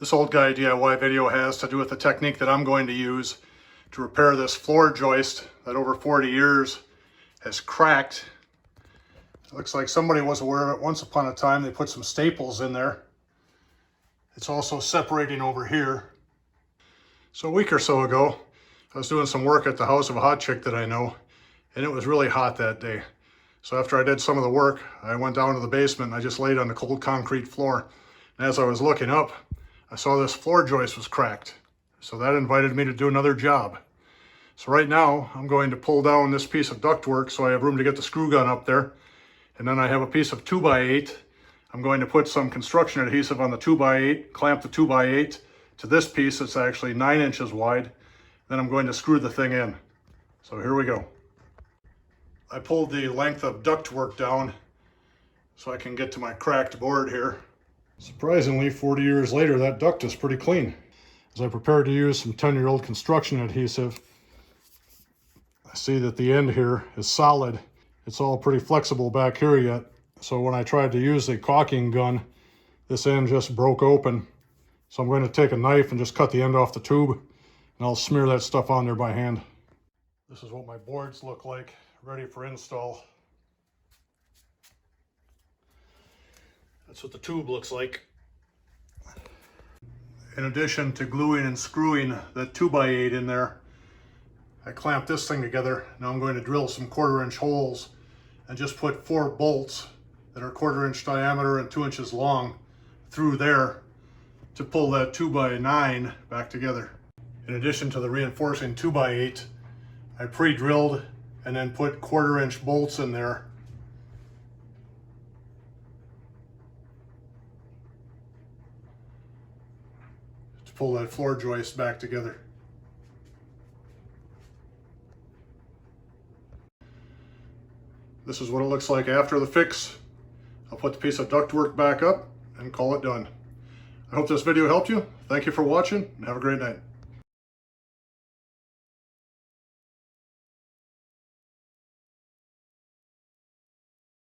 This old guy DIY video has to do with the technique that I'm going to use to repair this floor joist that over 40 years has cracked. It looks like somebody was aware of it once upon a time. They put some staples in there. It's also separating over here. So a week or so ago, I was doing some work at the house of a hot chick that I know, and it was really hot that day. So after I did some of the work, I went down to the basement and I just laid on the cold concrete floor. And as I was looking up, I saw this floor joist was cracked. So that invited me to do another job. So right now, I'm going to pull down this piece of ductwork so I have room to get the screw gun up there. And then I have a piece of 2x8. I'm going to put some construction adhesive on the 2x8, clamp the 2x8 to this piece that's actually 9 inches wide. Then I'm going to screw the thing in. So here we go. I pulled the length of ductwork down so I can get to my cracked board here. Surprisingly, 40 years later, that duct is pretty clean. As I prepare to use some 10-year-old construction adhesive, I see that the end here is solid. It's all pretty flexible back here yet. So when I tried to use the caulking gun, this end just broke open. So I'm going to take a knife and just cut the end off the tube, and I'll smear that stuff on there by hand. This is what my boards look like, ready for install. That's what the tube looks like. In addition to gluing and screwing that 2x8 in there, I clamped this thing together. Now I'm going to drill some 1/4-inch holes and just put 4 bolts that are 1/4-inch diameter and 2 inches long through there to pull that 2x9 back together. In addition to the reinforcing 2x8, I pre-drilled and then put 1/4-inch bolts in there to pull that floor joist back together. This is what it looks like after the fix. I'll put the piece of ductwork back up and call it done. I hope this video helped you. Thank you for watching and have a great night.